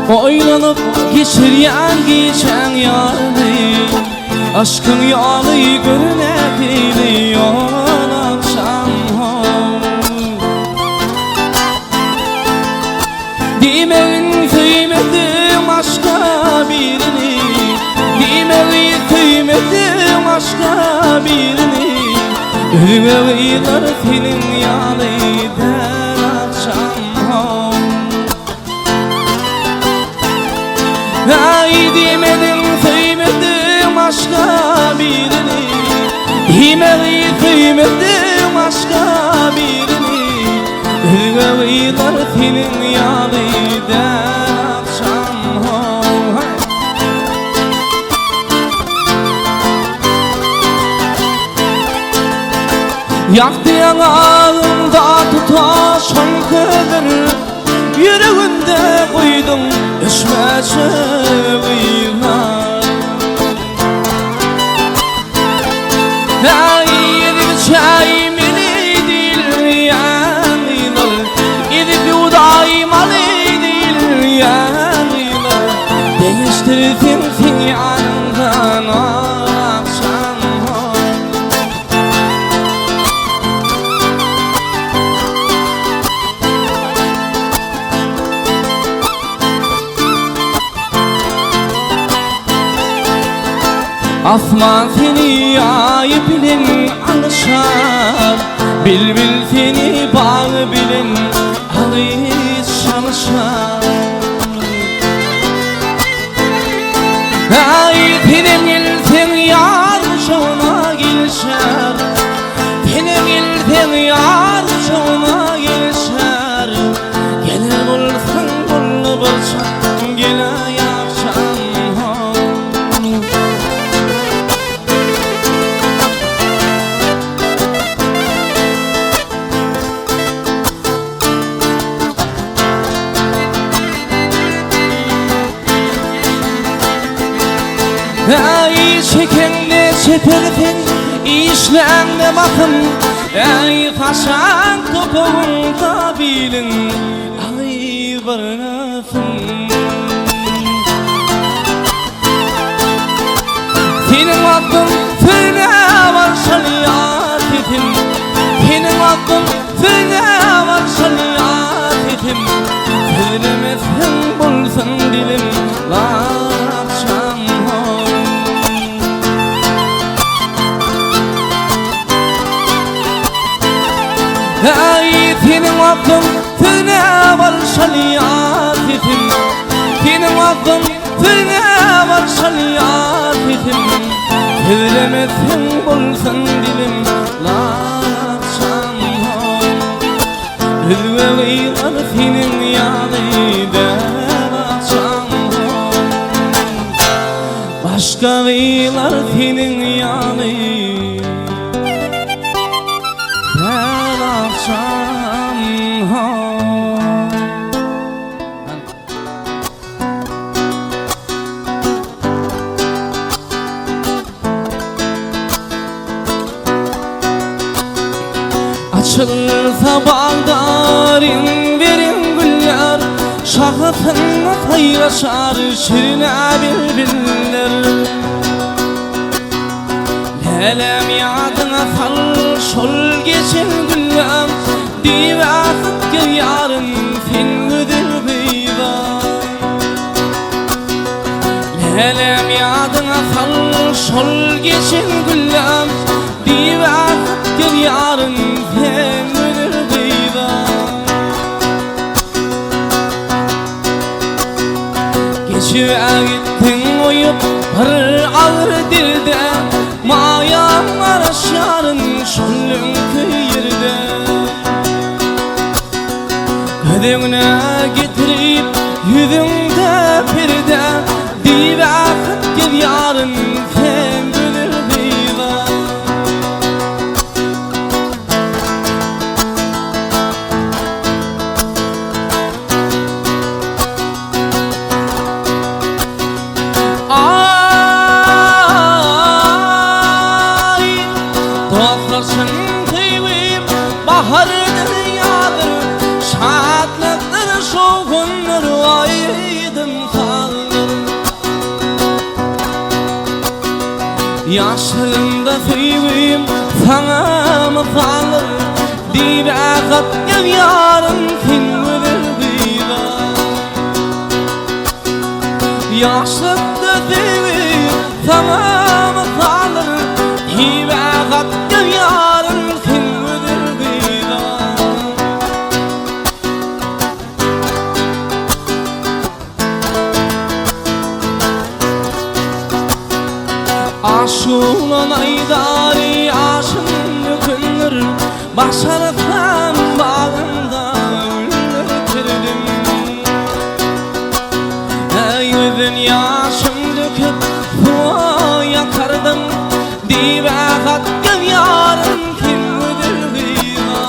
Oylanıp geçiryen geçen yarını, aşkın yolu görünek eyliyor akşam. Demeyin kıymedim aşka birini, demeyin kıymedim aşka birini. Ürüveyler senin yanıydın akşam. Ay demedim kıymedim aşka birini, demeyin kıymedim aşka birini. Ürüveyler senin yanıydın akşam. Yaktı yanağımda tutaşan kömür, yüreğimde koydum öşmeşe kıyılar. Yedik çayımın idil yanılar, yedik udayım alidil yanılar. Değiştirdim finyandan akşam. Asman seni ayıp bilin alışar, bilbil seni bağ bilin alış çalışar. Ay tenim ilten yar şuna gelişer, tenim ilten yar şuna gelişer. Gelir bulsun bullu bulsan gele yakşam. Ay çekende çepertin, işlemde bakın. Ay kaşan topuğunda bilin, ay barınasın. Senin adın söyle var şaliyat etim, senin adın söyle var şaliyat etim. Söylemezsen bulsun dilim akşam. Ay senin aklın söyle var şaliyat etim, senin aklın söyle var şaliyat etim. Söylemezsen bulsun dilim akşam. Ürüveyler senin yanıydın akşam. Başka veyler senin yanıydın akşam. Açılsa bağdarın verin güller, şahısınla paylaşar şirine bilbiller. Lelem yadına sal şol geçen güllem, dive akıp gel yarın sen ödül beyva. Lelem yadına sal şol geçen güllem, dive akıp gel yarın sen ödül beyva. Geçive gittin oyup bir ağır dilde, mayam araşarın şullun kıyırda. Ödüğüne getirip yüzünde perde, dive akıp gel yarın sen bülür beyva. Bahardır yağdır, şadlıktır şoğundur aydım Yaşlarında süyüm sana mı kalır? Dibe katken yarın kimdir kıyla? Yaşlarında süyüm sana mı kalır? Dibe katken yarın kimdir kıyla? Aşulan aydari aşın dökülür, başarıktan bağında ölürtürdüm. Gözün yaşım döküp suya yakardım, dibe katken yarın kimdir kıyma?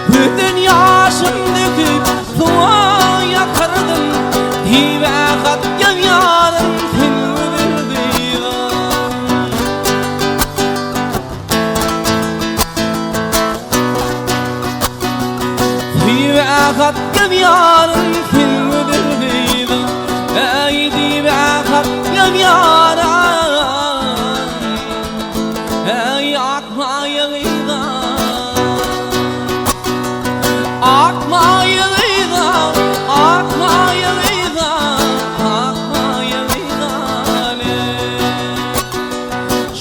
Gözün yaşım döküp suya yakardım, dibe katken yarın katken yarın kimdir kıyla? Ey dibe katken yarın, ey akma yığıyla, akma yığıyla, akma yığıyla, akma yığıyla,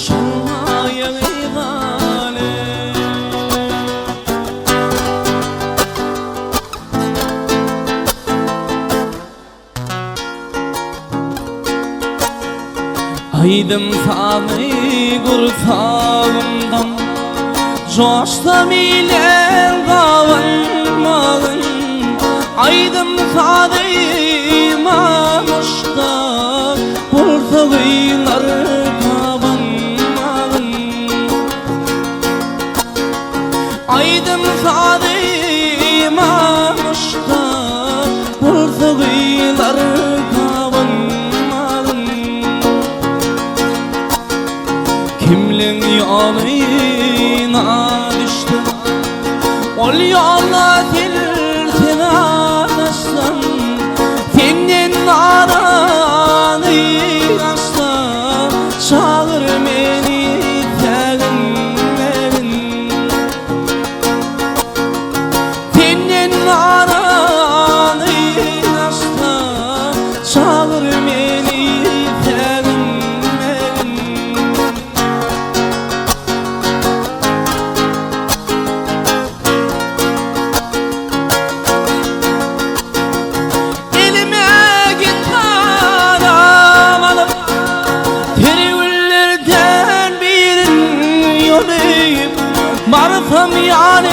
şolma yığıyla. Aydım sani kursağımdan, coştum ile davulmağın. Aydım sani mamuşta, bursağıylar kabanmağın. Aydım sani mamuşta, bursağıylar kimliğin yoluna düştü, ol yolla tilsine adaşsın. Senin aranı açsam, çağır beni sevinmeyin. Senin aranı açsam, çağır beni sevinmeyin. Marfam yani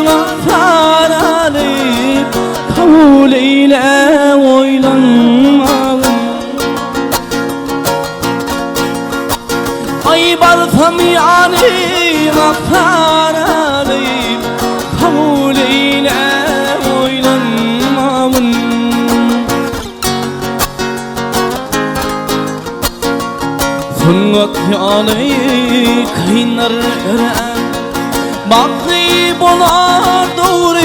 vaktar alıp, kabul eyle oylanmalım. Ay marfam yani vaktar alıp, kabul eyle oylanmalım. Sünnet yani kaynar ören, bakri bolar doğru